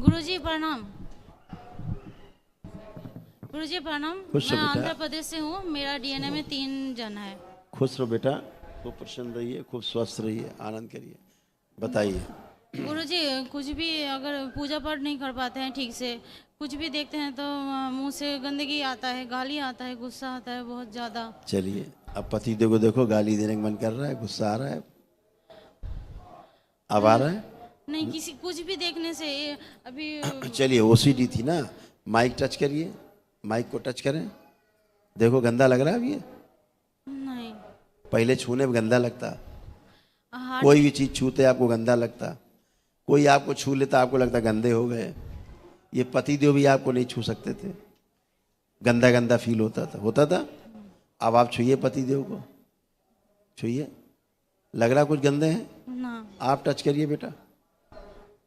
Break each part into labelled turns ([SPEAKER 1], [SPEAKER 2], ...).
[SPEAKER 1] गुरुजी प्रणाम। गुरुजी प्रणाम।
[SPEAKER 2] खुश
[SPEAKER 1] मैं
[SPEAKER 2] रहो बेटा।
[SPEAKER 1] आंध्र प्रदेश से हूँ। मेरा डीएनए में 3 जन है।
[SPEAKER 2] खुश रहो बेटा, खूब प्रसन्न रहिए, खूब स्वस्थ रहिए, आनंद करिए। बताइए।
[SPEAKER 1] गुरुजी कुछ भी अगर पूजा पाठ नहीं कर पाते हैं ठीक से, कुछ भी देखते हैं तो मुंह से गंदगी आता है, गाली आता है, गुस्सा आता है बहुत ज़्यादा।
[SPEAKER 2] चलिए, अब पतिदेव को देखो, गाली देने का मन कर रहा है, गुस्सा आ रहा है, अब आ रहा है।
[SPEAKER 1] नहीं, किसी कुछ भी देखने से अभी
[SPEAKER 2] चलिए, ओसीडी थी ना। माइक टच करिए, माइक को टच करें, देखो गंदा लग रहा है अभी ये?
[SPEAKER 1] नहीं।
[SPEAKER 2] पहले छूने में गंदा लगता,
[SPEAKER 1] हार्ट
[SPEAKER 2] कोई भी चीज छूते आपको गंदा लगता, कोई आपको छू लेता आपको लगता गंदे हो गए। ये पतिदेव भी आपको नहीं छू सकते थे, गंदा गंदा फील होता था। अब आप छुइए पतिदेव को, छुइए, लग रहा कुछ गंदे हैं?
[SPEAKER 1] ना।
[SPEAKER 2] आप टच करिए बेटा,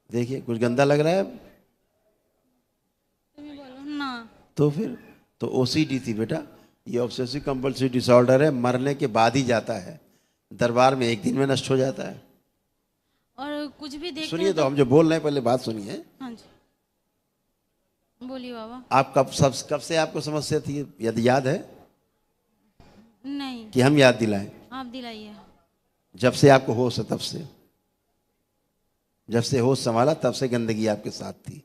[SPEAKER 2] देखिए कुछ गंदा लग रहा है अब?
[SPEAKER 1] तुम ही बोलो ना।
[SPEAKER 2] तो फिर तो ओसीडी थी बेटा, ये ऑब्सेसिव कंपल्सिव डिसऑर्डर है, मरने के बाद ही जाता है, दरबार में एक दिन में नष्ट हो जाता है।
[SPEAKER 1] और कुछ भी देखते
[SPEAKER 2] सुनिए
[SPEAKER 1] हैं
[SPEAKER 2] तो हम जो बोल रहे हैं, पहले बात सुनिए।
[SPEAKER 1] हाँ जी, बोलिए बाबा।
[SPEAKER 2] आप कब से आपको समस्या थी, यदि याद है
[SPEAKER 1] नहीं,
[SPEAKER 2] कि हम याद दिलाएं?
[SPEAKER 1] आप दिलाइए।
[SPEAKER 2] जब से आपको होश है तब से, जब से होश संभाला तब से गंदगी आपके साथ थी।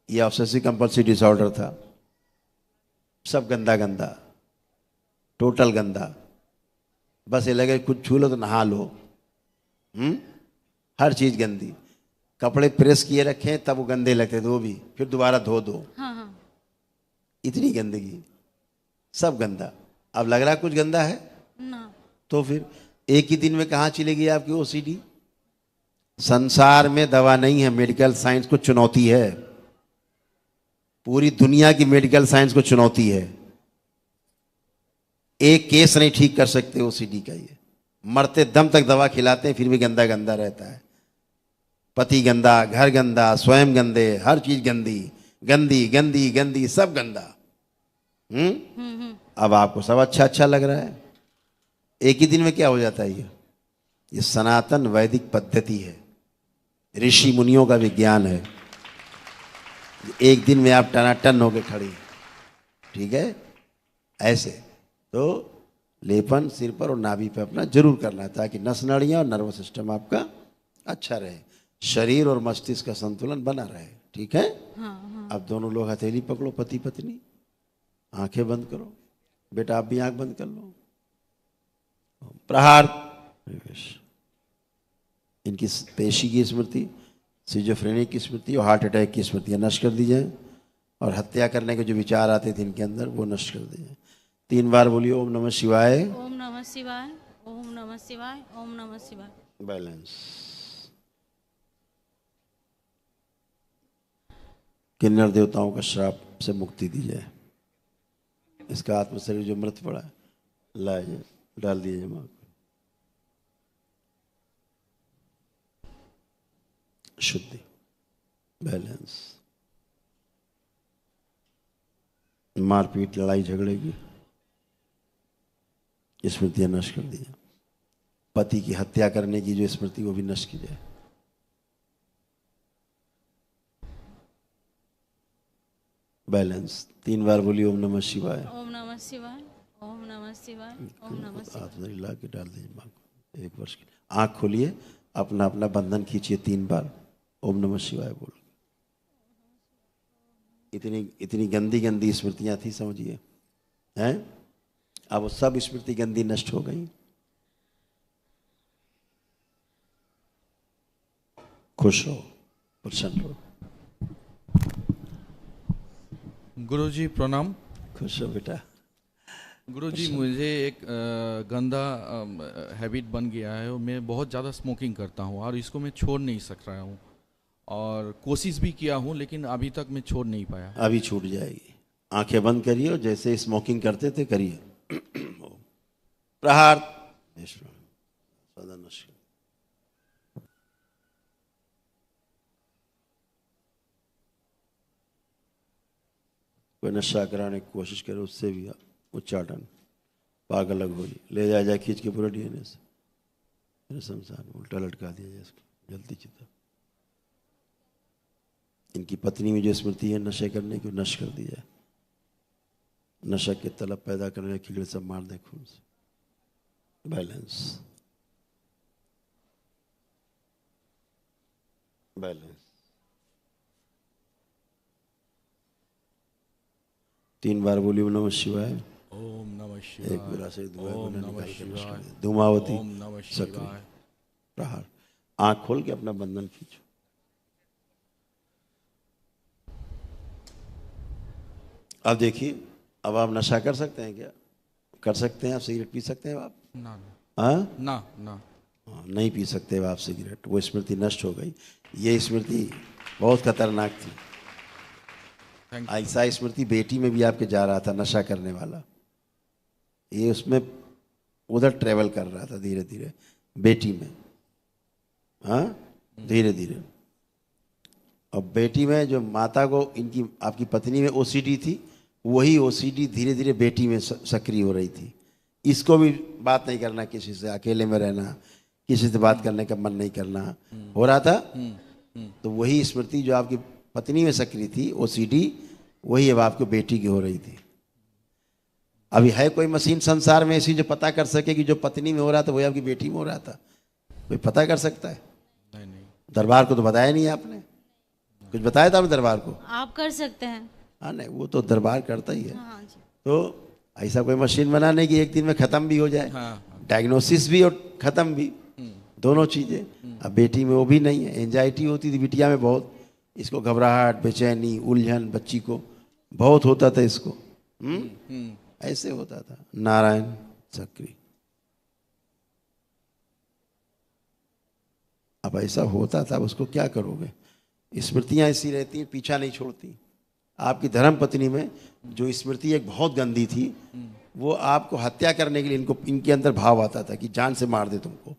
[SPEAKER 2] ये ऑब्सेसिव कंपल्सिव डिसऑर्डर था, सब गंदा गंदा, टोटल गंदा। बस ये लगे कुछ छू लो तो नहा लो। हर चीज गंदी, कपड़े प्रेस किए रखे तब वो गंदे लगते थे, वो भी फिर दोबारा धो दो,
[SPEAKER 1] हाँ हाँ।
[SPEAKER 2] इतनी गंदगी, सब गंदा। अब लग रहा कुछ गंदा है?
[SPEAKER 1] ना।
[SPEAKER 2] तो फिर एक ही दिन में कहाँ चलेगी आपकी ओसीडी? संसार में दवा नहीं है, मेडिकल साइंस को चुनौती है, पूरी दुनिया की मेडिकल साइंस को चुनौती है। एक केस नहीं ठीक कर सकते ओसीडी का। ये मरते दम तक दवा खिलाते हैं फिर भी गंदा गंदा रहता है। पति गंदा, घर गंदा, स्वयं गंदे, हर चीज गंदी गंदी गंदी गंदी, सब गंदा। अब आपको सब अच्छा अच्छा लग रहा है, एक ही दिन में क्या हो जाता है? ये सनातन वैदिक पद्धति है, ऋषि मुनियों का विज्ञान है। एक दिन में आप टनाटन होके खड़ी, ठीक है? ऐसे तो लेपन सिर पर और नाभि पे अपना जरूर करना है, ताकि नस नाड़ियाँ और नर्वस सिस्टम आपका अच्छा रहे, शरीर और मस्तिष्क का संतुलन बना रहे, ठीक है?
[SPEAKER 1] हाँ हाँ।
[SPEAKER 2] अब दोनों लोग हथेली पकड़ो, पति पत्नी, आंखें बंद करो। बेटा आप भी आंख बंद कर लो। प्रहार, इनकी पेशी की स्मृति, सिजोफ्रेनिक की स्मृति और हार्ट अटैक की स्मृतियाँ नष्ट कर दी जाए, और हत्या करने के जो विचार आते थे इनके अंदर वो नष्ट कर दिए जाए। 3 बार बोलिए ओम नमः शिवाय।
[SPEAKER 1] ओम नमः शिवाय, ओम नमः शिवाय, ओम नमः शिवाय।
[SPEAKER 2] बैलेंस। किन्नर देवताओं का श्राप से मुक्ति दी जाए। इसका आत्म शरीर जो मृत पड़ा है लाए डाल दिए जमा, शुद्धि, बैलेंस। मारपीट लड़ाई झगड़े की स्मृतियां नष्ट कर दी जाए। पति की हत्या करने की जो स्मृति वो भी नष्ट की जाए। बैलेंस। 3 बार बोलिए ओम नमः शिवाय।
[SPEAKER 1] ओम नमः शिवाय, ओम नमः शिवाय, ओम नमः शिवाय।
[SPEAKER 2] हाथ में ला के डाल दीजिए माँ को। 1 वर्ष के लिए आँख खोलिए, अपना अपना बंधन खींचिए, 3 बार ओम नमः शिवाय बोल। इतनी इतनी गंदी गंदी स्मृतियां थी, समझिए, हैं? अब वो सब स्मृति गंदी नष्ट हो गई। खुश रहो, प्रसन्न रहो।
[SPEAKER 3] गुरुजी प्रणाम।
[SPEAKER 2] खुश रहो बेटा।
[SPEAKER 3] गुरुजी मुझे एक गंदा हैबिट बन गया है, और मैं बहुत ज़्यादा स्मोकिंग करता हूँ और इसको मैं छोड़ नहीं सक रहा हूँ, और कोशिश भी किया हूँ लेकिन अभी तक मैं छोड़ नहीं पाया।
[SPEAKER 2] अभी छूट जाएगी। आंखें बंद करिए और जैसे स्मोकिंग करते थे करिए। प्रहार, सदा नष्ट। कोई नशा कराने की कोशिश करे उससे भी उच्चाटन, पागल अलग हो, ले जाया जाए खींच के पूरा डीएनए से शमशान, उल्टा लटका दिया जाए इसको, जल्दी चिता। इनकी पत्नी में जो स्मृति है नशे करने की, नष्ट कर दी जाए। नशा के तलब पैदा करने वाले कीड़े सब मार दे खून से। Balance, balance. 3 बार बोली ओम नमः शिवाय।
[SPEAKER 3] ओम नमः शिवाय।
[SPEAKER 2] एक बेला से दुआ
[SPEAKER 3] ओम
[SPEAKER 2] गुना
[SPEAKER 3] नमः
[SPEAKER 2] निकाल के नष्ट कर
[SPEAKER 3] शिवाय।
[SPEAKER 2] दे। धूमावती
[SPEAKER 3] ओम नमः
[SPEAKER 2] सक्रिय
[SPEAKER 3] शिवाय।
[SPEAKER 2] प्रहार। आंख खोल के अपना बंधन खींचो। अब देखिए, अब आप नशा कर सकते हैं क्या? कर सकते हैं आप? सिगरेट पी सकते हैं आप?
[SPEAKER 3] ना
[SPEAKER 2] हाँ,
[SPEAKER 3] ना ना।
[SPEAKER 2] हाँ, नहीं पी सकते आप सिगरेट। वो स्मृति नष्ट हो गई। ये स्मृति बहुत खतरनाक थी।
[SPEAKER 3] Thank you.
[SPEAKER 2] ऐसा स्मृति बेटी में भी आपके जा रहा था, नशा करने वाला। ये उसमें उधर ट्रेवल कर रहा था धीरे धीरे, बेटी में। हाँ, धीरे धीरे। अब बेटी में जो माता को, इनकी आपकी पत्नी में ओसीडी थी, वही ओसीडी धीरे धीरे बेटी में सक्रिय हो रही थी। इसको भी बात नहीं करना किसी से, अकेले में रहना, किसी से बात करने का मन नहीं करना हो रहा था। तो वही स्मृति जो आपकी पत्नी में सक्रिय थी, ओसीडी, वही अब आपको बेटी की हो रही थी। अभी है कोई मशीन संसार में ऐसी जो पता कर सके कि जो पत्नी में हो रहा था वही आपकी बेटी में हो रहा था? कोई पता कर सकता है?
[SPEAKER 3] नहीं नहीं।
[SPEAKER 2] दरबार को तो बताया नहीं आपने। कुछ बताया था आपने दरबार को?
[SPEAKER 1] आप कर सकते हैं।
[SPEAKER 2] हाँ, नहीं, वो तो दरबार करता ही है।
[SPEAKER 1] हाँ जी।
[SPEAKER 2] तो ऐसा कोई मशीन बनाने की एक दिन में खत्म भी हो जाए।
[SPEAKER 3] हाँ।
[SPEAKER 2] डायग्नोसिस भी और खत्म भी, दोनों चीजें। अब बेटी में वो भी नहीं है। एंजाइटी होती थी बिटिया में बहुत, इसको घबराहट, बेचैनी, उलझन, बच्ची को बहुत होता था इसको। ऐसे होता था। नारायण सक्रिय। अब ऐसा होता था, उसको क्या करोगे? स्मृतियां ऐसी रहती हैं, पीछा नहीं छोड़ती। आपकी धर्म पत्नी में जो स्मृति एक बहुत गंदी थी, वो आपको हत्या करने के लिए इनके अंदर भाव आता था कि जान से मार दे तुमको।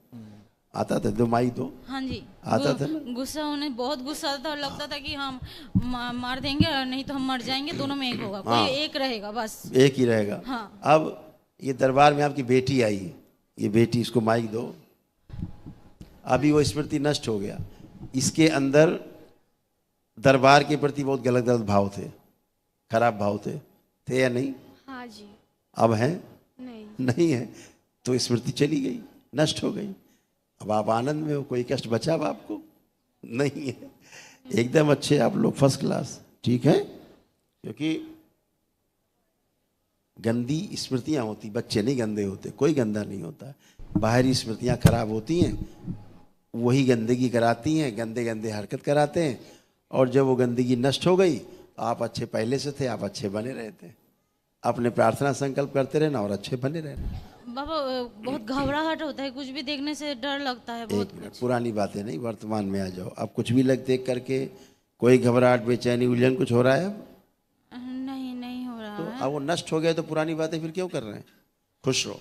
[SPEAKER 2] आता था? दो माई दो।
[SPEAKER 1] हाँ जी।
[SPEAKER 2] आता था ना?
[SPEAKER 1] गुस्सा, उन्हें बहुत गुस्सा आता था और लगता था कि हम मार देंगे और नहीं तो हम मर जाएंगे, दोनों में एक होगा।
[SPEAKER 2] हाँ।
[SPEAKER 1] कोई एक रहेगा बस।
[SPEAKER 2] एक ही रहेगा।
[SPEAKER 1] हाँ।
[SPEAKER 2] अब ये दरबार में आपकी बेटी आई, ये बेटी, इसको माइक दो। अभी वो स्मृति नष्ट हो गया। इसके अंदर दरबार के प्रति बहुत गलत गलत भाव थे, खराब भाव थे या नहीं?
[SPEAKER 4] हाँ जी।
[SPEAKER 2] अब हैं?
[SPEAKER 4] नहीं।
[SPEAKER 2] नहीं है। तो स्मृति चली गई, नष्ट हो गई। अब आप आनंद में हो, कोई कष्ट बचा अब आपको नहीं है। एकदम अच्छे आप लोग, फर्स्ट क्लास, ठीक है। क्योंकि गंदी स्मृतियां होती, बच्चे नहीं गंदे होते, कोई गंदा नहीं होता। बाहरी स्मृतियां खराब होती हैं, वही गंदगी कराती हैं, गंदे गंदे हरकत कराते हैं। और जब वो गंदगी नष्ट हो गई, आप अच्छे पहले से थे, आप अच्छे बने रहते। अपने प्रार्थना संकल्प करते रहना और अच्छे बने रहना।
[SPEAKER 1] बाबा बहुत घबराहट होता है, कुछ भी देखने से डर लगता है बहुत।
[SPEAKER 2] एक मिनट, पुरानी बातें नहीं, वर्तमान में आ जाओ। अब कुछ भी देख करके कोई घबराहट, बेचैनी, उलझन कुछ हो रहा है अब?
[SPEAKER 1] नहीं, नहीं हो रहा
[SPEAKER 2] तो
[SPEAKER 1] है।
[SPEAKER 2] अब वो नष्ट हो गए तो पुरानी बातें फिर क्यों कर रहे हैं? खुश रहो।